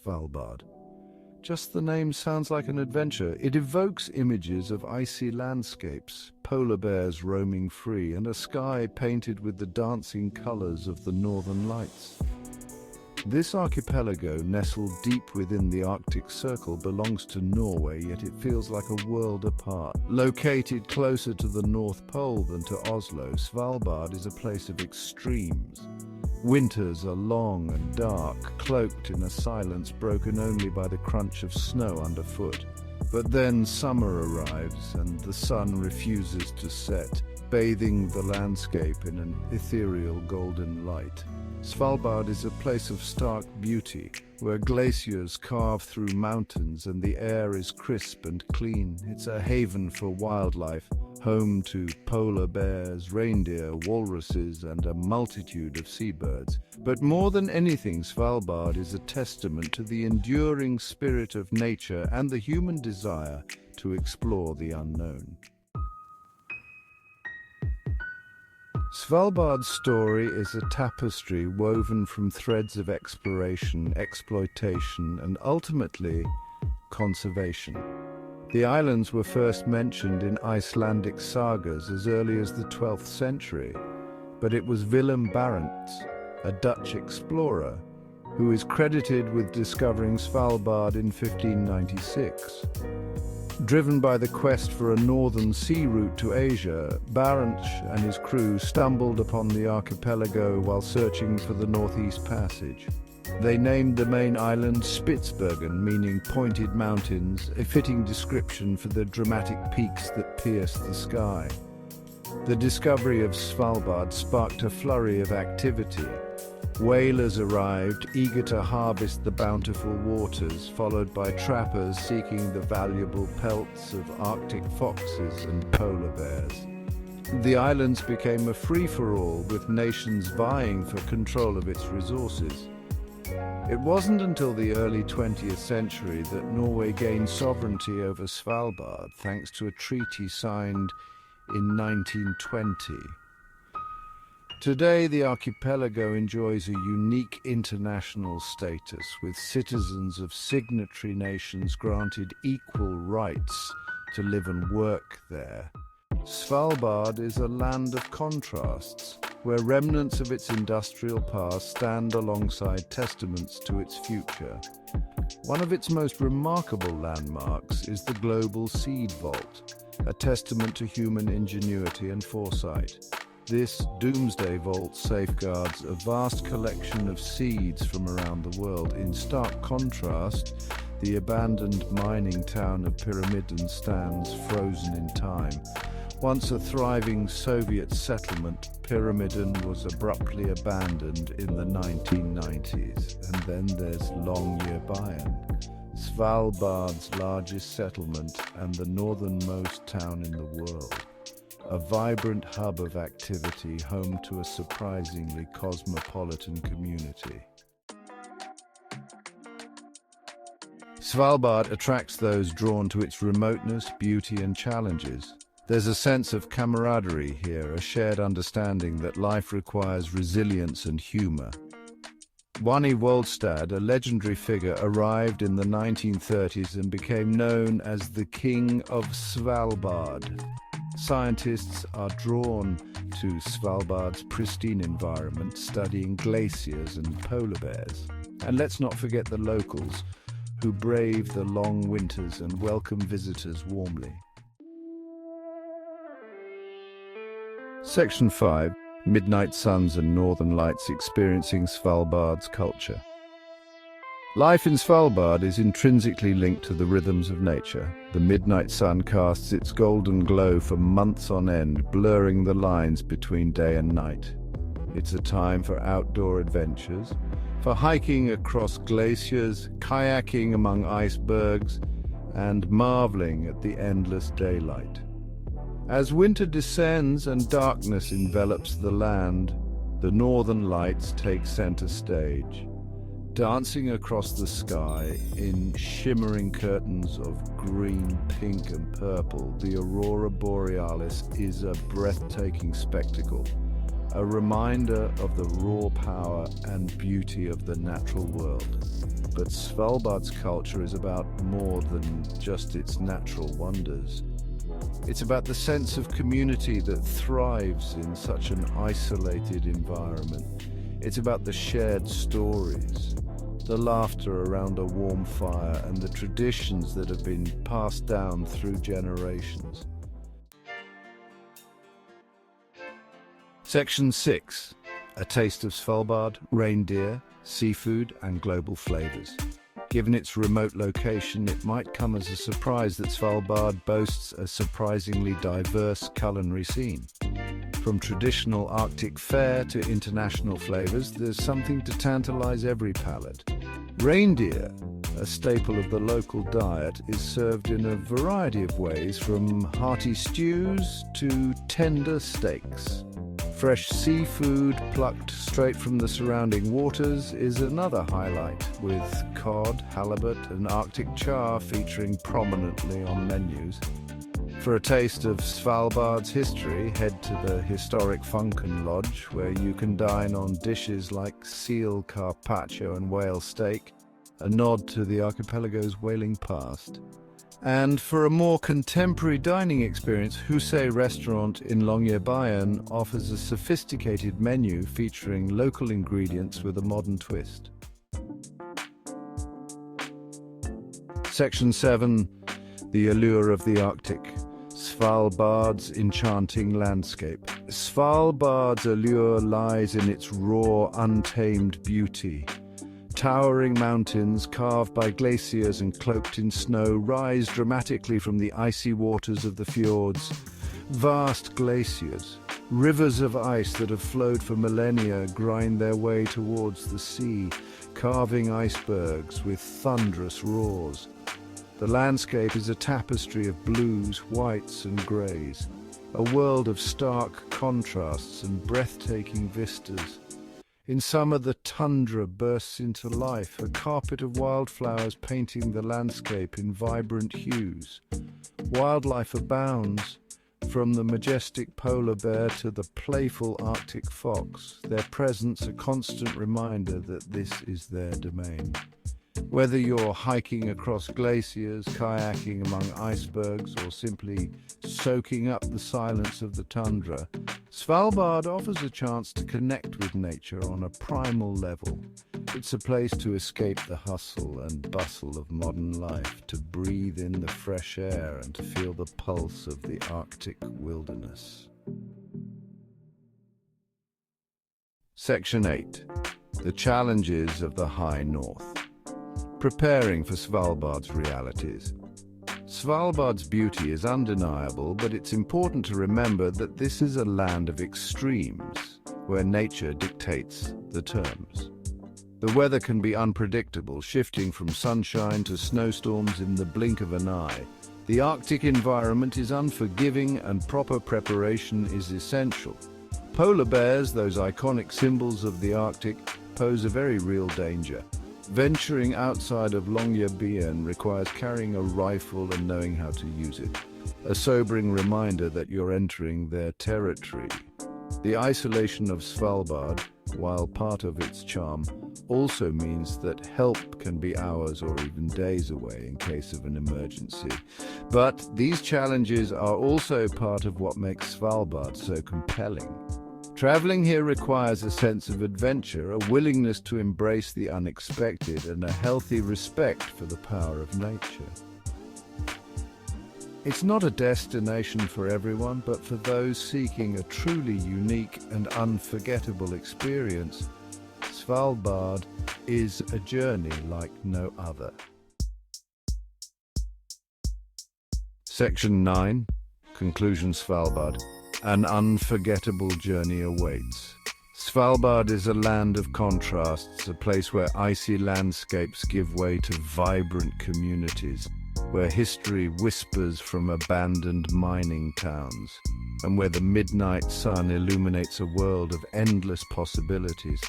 Svalbard. Just the name sounds like an adventure. It evokes images of icy landscapes, polar bears roaming free, and a sky painted with the dancing colors of the northern lights. This archipelago, nestled deep within the Arctic Circle, belongs to Norway, yet it feels like a world apart. Located closer to the North Pole than to Oslo, Svalbard is a place of extremes. Winters are long and dark, cloaked in a silence broken only by the crunch of snow underfoot. But then summer arrives and the sun refuses to set, bathing the landscape in an ethereal golden light. Svalbard is a place of stark beauty, where glaciers carve through mountains and the air is crisp and clean. It's a haven for wildlife, home to polar bears, reindeer, walruses, and a multitude of seabirds. But more than anything, Svalbard is a testament to the enduring spirit of nature and the human desire to explore the unknown. Svalbard's story is a tapestry woven from threads of exploration, exploitation, and ultimately, conservation. The islands were first mentioned in Icelandic sagas as early as the 12th century, but it was Willem Barents, a Dutch explorer, who is credited with discovering Svalbard in 1596. Driven by the quest for a northern sea route to Asia, Barents and his crew stumbled upon the archipelago while searching for the Northeast Passage. They named the main island Spitsbergen, meaning pointed mountains, a fitting description for the dramatic peaks that pierce the sky. The discovery of Svalbard sparked a flurry of activity. Whalers arrived, eager to harvest the bountiful waters, followed by trappers seeking the valuable pelts of Arctic foxes and polar bears. The islands became a free-for-all, with nations vying for control of its resources. It wasn't until the early 20th century that Norway gained sovereignty over Svalbard, thanks to a treaty signed in 1920. Today, the archipelago enjoys a unique international status, with citizens of signatory nations granted equal rights to live and work there. Svalbard is a land of contrasts, where remnants of its industrial past stand alongside testaments to its future. One of its most remarkable landmarks is the Global Seed Vault, a testament to human ingenuity and foresight. This doomsday vault safeguards a vast collection of seeds from around the world. In stark contrast, the abandoned mining town of Pyramiden stands frozen in time. Once a thriving Soviet settlement, Pyramiden was abruptly abandoned in the 1990s. And then there's Longyearbyen, Svalbard's largest settlement and the northernmost town in the world. A vibrant hub of activity, home to a surprisingly cosmopolitan community. Svalbard attracts those drawn to its remoteness, beauty, and challenges. There's a sense of camaraderie here, a shared understanding that life requires resilience and humor. Wani Woldstad, a legendary figure, arrived in the 1930s and became known as the King of Svalbard. Scientists are drawn to Svalbard's pristine environment, studying glaciers and polar bears. And let's not forget the locals, who brave the long winters and welcome visitors warmly. Section 5. Midnight Suns and Northern Lights experiencing Svalbard's culture. Life in Svalbard is intrinsically linked to the rhythms of nature. The midnight sun casts its golden glow for months on end, blurring the lines between day and night. It's a time for outdoor adventures, for hiking across glaciers, kayaking among icebergs, and marveling at the endless daylight. As winter descends and darkness envelops the land, the northern lights take center stage. Dancing across the sky in shimmering curtains of green, pink, and purple, the aurora borealis is a breathtaking spectacle. a reminder of the raw power and beauty of the natural world. But Svalbard's culture is about more than just its natural wonders. It's about the sense of community that thrives in such an isolated environment. It's about the shared stories, the laughter around a warm fire, and the traditions that have been passed down through generations. Section 6. A taste of Svalbard, reindeer, seafood and global flavors. Given its remote location, it might come as a surprise that Svalbard boasts a surprisingly diverse culinary scene. From traditional Arctic fare to international flavors, there's something to tantalize every palate. Reindeer, a staple of the local diet, is served in a variety of ways, from hearty stews to tender steaks. Fresh seafood plucked straight from the surrounding waters is another highlight, with cod, halibut and Arctic char featuring prominently on menus. For a taste of Svalbard's history, head to the historic Funken Lodge, where you can dine on dishes like seal carpaccio and whale steak, a nod to the archipelago's whaling past. And for a more contemporary dining experience, Husay Restaurant in Longyearbyen offers a sophisticated menu featuring local ingredients with a modern twist. Section 7. The allure of the Arctic. Svalbard's enchanting landscape. Svalbard's allure lies in its raw, untamed beauty. Towering mountains, carved by glaciers and cloaked in snow, rise dramatically from the icy waters of the fjords. Vast glaciers, rivers of ice that have flowed for millennia, grind their way towards the sea, carving icebergs with thunderous roars. The landscape is a tapestry of blues, whites and greys, a world of stark contrasts and breathtaking vistas. In summer, the tundra bursts into life, a carpet of wildflowers painting the landscape in vibrant hues. Wildlife abounds, from the majestic polar bear to the playful Arctic fox, their presence a constant reminder that this is their domain. Whether you're hiking across glaciers, kayaking among icebergs, or simply soaking up the silence of the tundra, Svalbard offers a chance to connect with nature on a primal level. It's a place to escape the hustle and bustle of modern life, to breathe in the fresh air and to feel the pulse of the Arctic wilderness. Section 8. The challenges of the High North. Preparing for Svalbard's realities. Svalbard's beauty is undeniable, but it's important to remember that this is a land of extremes, where nature dictates the terms. The weather can be unpredictable, shifting from sunshine to snowstorms in the blink of an eye. The Arctic environment is unforgiving, and proper preparation is essential. Polar bears, those iconic symbols of the Arctic, pose a very real danger. Venturing outside of Longyearbyen requires carrying a rifle and knowing how to use it, a sobering reminder that you're entering their territory. The isolation of Svalbard, while part of its charm, also means that help can be hours or even days away in case of an emergency. But these challenges are also part of what makes Svalbard so compelling. Traveling here requires a sense of adventure, a willingness to embrace the unexpected, and a healthy respect for the power of nature. It's not a destination for everyone, but for those seeking a truly unique and unforgettable experience, Svalbard is a journey like no other. Section 9. Conclusion. Svalbard. An unforgettable journey awaits. Svalbard is a land of contrasts, a place where icy landscapes give way to vibrant communities, where history whispers from abandoned mining towns, and where the midnight sun illuminates a world of endless possibilities.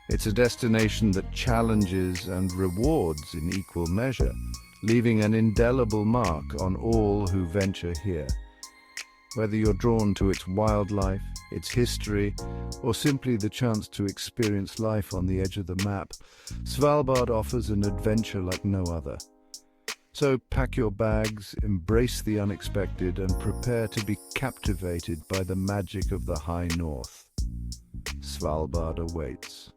It's a destination that challenges and rewards in equal measure, leaving an indelible mark on all who venture here. Whether you're drawn to its wildlife, its history, or simply the chance to experience life on the edge of the map, Svalbard offers an adventure like no other. So pack your bags, embrace the unexpected, and prepare to be captivated by the magic of the high north. Svalbard awaits.